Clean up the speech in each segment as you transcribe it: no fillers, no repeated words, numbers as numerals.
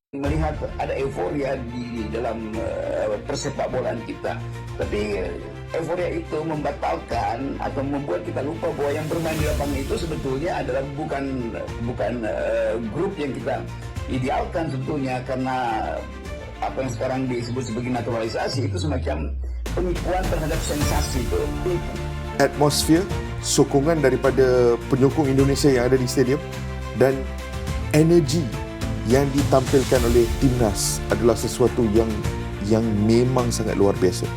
melihat ada euforia di dalam persepak bolaan kita. Tapi euforia itu membatalkan atau membuat kita lupa bahwa yang bermain di lapangan itu sebetulnya adalah bukan grup yang kita idealkan sebetulnya, karena apa yang sekarang disebut sebagai naturalisasi itu semacam penipuan terhadap sensasi itu. Atmosfer, sokongan daripada penyokong Indonesia yang ada di stadium dan energi yang ditampilkan oleh timnas adalah sesuatu yang memang sangat luar biasa.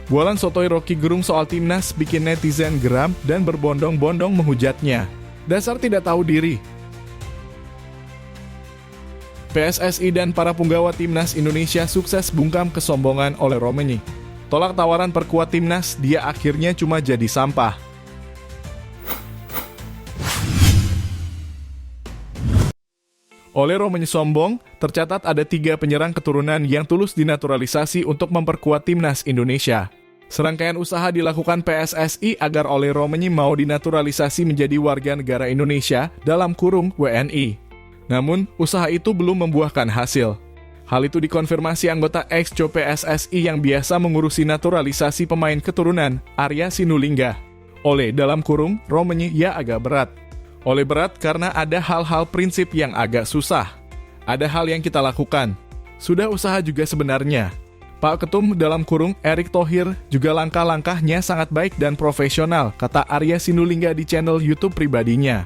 Bualan sotoy Rocky Gerung soal timnas bikin netizen geram dan berbondong-bondong menghujatnya. Dasar tidak tahu diri. PSSI dan para punggawa timnas Indonesia sukses bungkam kesombongan oleh Romeni. Tolak tawaran perkuat timnas, dia akhirnya cuma jadi sampah. Oleh Romeni sombong, tercatat ada 3 penyerang keturunan yang tulus dinaturalisasi untuk memperkuat timnas Indonesia. Serangkaian usaha dilakukan PSSI agar Oleh Romeni mau dinaturalisasi menjadi warga negara Indonesia dalam kurung WNI. Namun, usaha itu belum membuahkan hasil. Hal itu dikonfirmasi anggota ex-co PSSI yang biasa mengurusi naturalisasi pemain keturunan, Arya Sinulinga. Oleh dalam kurung, Romeni ya agak berat. Oleh berat karena ada hal-hal prinsip yang agak susah. Ada hal yang kita lakukan. Sudah usaha juga sebenarnya. Pak Ketum dalam kurung Erick Thohir juga langkah-langkahnya sangat baik dan profesional, kata Arya Sinulinga di channel YouTube pribadinya.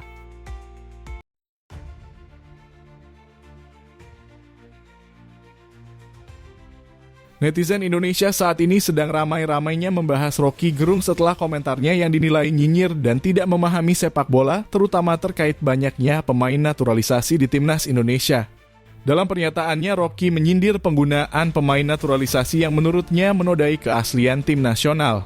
Netizen Indonesia saat ini sedang ramai-ramainya membahas Rocky Gerung setelah komentarnya yang dinilai nyinyir dan tidak memahami sepak bola, terutama terkait banyaknya pemain naturalisasi di timnas Indonesia. Dalam pernyataannya, Rocky menyindir penggunaan pemain naturalisasi yang menurutnya menodai keaslian tim nasional.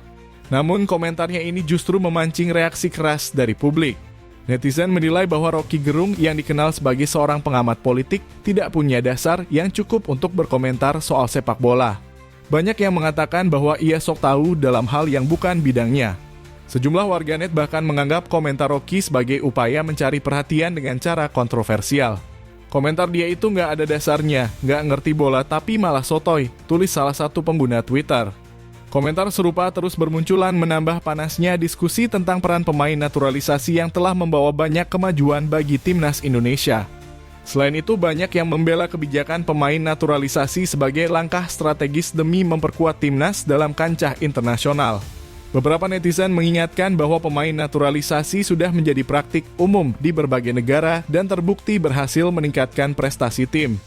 Namun komentarnya ini justru memancing reaksi keras dari publik. Netizen menilai bahwa Rocky Gerung yang dikenal sebagai seorang pengamat politik tidak punya dasar yang cukup untuk berkomentar soal sepak bola. Banyak yang mengatakan bahwa ia sok tahu dalam hal yang bukan bidangnya. Sejumlah warganet bahkan menganggap komentar Rocky sebagai upaya mencari perhatian dengan cara kontroversial. Komentar dia itu nggak ada dasarnya, nggak ngerti bola tapi malah sotoy, tulis salah satu pengguna Twitter. Komentar serupa terus bermunculan menambah panasnya diskusi tentang peran pemain naturalisasi yang telah membawa banyak kemajuan bagi timnas Indonesia. Selain itu, banyak yang membela kebijakan pemain naturalisasi sebagai langkah strategis demi memperkuat timnas dalam kancah internasional. Beberapa netizen mengingatkan bahwa pemain naturalisasi sudah menjadi praktik umum di berbagai negara dan terbukti berhasil meningkatkan prestasi tim.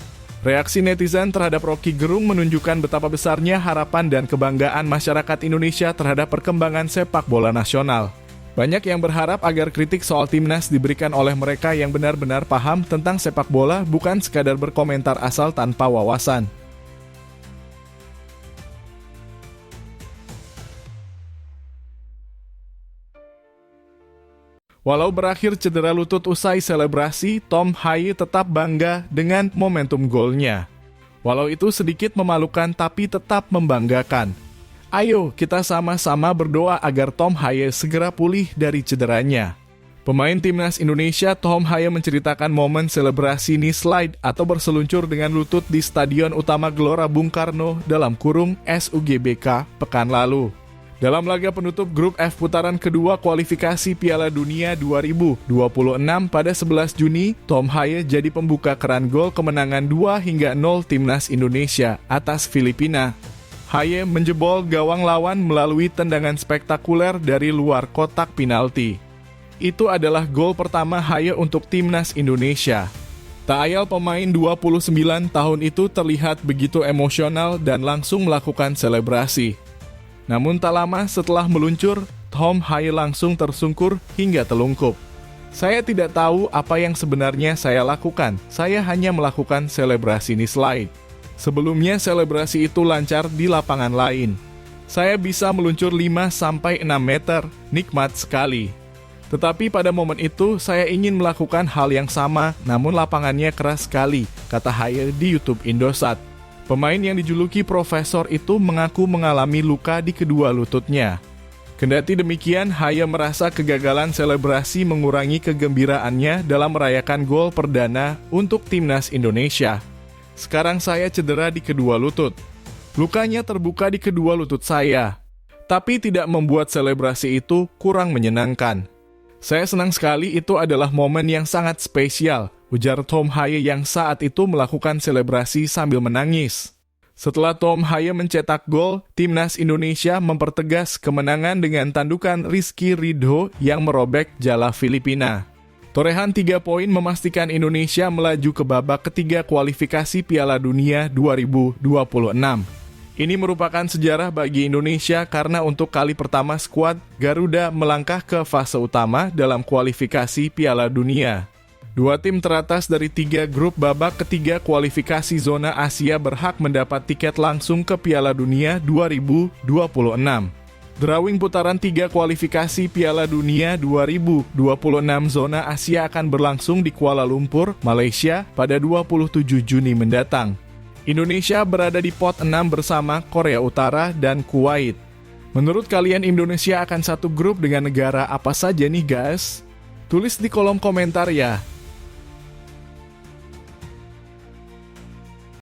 Reaksi netizen terhadap Rocky Gerung menunjukkan betapa besarnya harapan dan kebanggaan masyarakat Indonesia terhadap perkembangan sepak bola nasional. Banyak yang berharap agar kritik soal timnas diberikan oleh mereka yang benar-benar paham tentang sepak bola, bukan sekadar berkomentar asal tanpa wawasan. Walau berakhir cedera lutut usai selebrasi, Tom Haye tetap bangga dengan momentum golnya. Walau itu sedikit memalukan tapi tetap membanggakan. Ayo kita sama-sama berdoa agar Tom Haye segera pulih dari cederanya. Pemain timnas Indonesia Tom Haye menceritakan momen selebrasi knee slide atau berseluncur dengan lutut di Stadion Utama Gelora Bung Karno dalam kurung SUGBK pekan lalu. Dalam laga penutup grup F putaran kedua kualifikasi Piala Dunia 2026 pada 11 Juni, Tom Haye jadi pembuka keran gol kemenangan 2-0 timnas Indonesia atas Filipina. Haye menjebol gawang lawan melalui tendangan spektakuler dari luar kotak penalti. Itu adalah gol pertama Haye untuk timnas Indonesia. Tak ayal pemain 29 tahun itu terlihat begitu emosional dan langsung melakukan selebrasi. Namun tak lama setelah meluncur, Tom Haye langsung tersungkur hingga telungkup. Saya tidak tahu apa yang sebenarnya saya lakukan, saya hanya melakukan selebrasi knee slide. Sebelumnya selebrasi itu lancar di lapangan lain. Saya bisa meluncur 5-6 meter, nikmat sekali. Tetapi pada momen itu saya ingin melakukan hal yang sama, namun lapangannya keras sekali, kata Haye di YouTube Indosat. Pemain yang dijuluki Profesor itu mengaku mengalami luka di kedua lututnya. Kendati demikian, Haya merasa kegagalan selebrasi mengurangi kegembiraannya dalam merayakan gol perdana untuk timnas Indonesia. Sekarang saya cedera di kedua lutut. Lukanya terbuka di kedua lutut saya. Tapi tidak membuat selebrasi itu kurang menyenangkan. Saya senang sekali, itu adalah momen yang sangat spesial, ujar Tom Haya yang saat itu melakukan selebrasi sambil menangis. Setelah Tom Haya mencetak gol, timnas Indonesia mempertegas kemenangan dengan tandukan Rizky Ridho yang merobek jala Filipina. Torehan 3 poin memastikan Indonesia melaju ke babak ketiga kualifikasi Piala Dunia 2026. Ini merupakan sejarah bagi Indonesia karena untuk kali pertama skuad Garuda melangkah ke fase utama dalam kualifikasi Piala Dunia. 2 tim teratas dari 3 grup babak ketiga kualifikasi zona Asia berhak mendapat tiket langsung ke Piala Dunia 2026. Drawing putaran 3 kualifikasi Piala Dunia 2026 zona Asia akan berlangsung di Kuala Lumpur, Malaysia pada 27 Juni mendatang. Indonesia berada di pot 6 bersama Korea Utara dan Kuwait. Menurut kalian Indonesia akan satu grup dengan negara apa saja nih guys? Tulis di kolom komentar ya.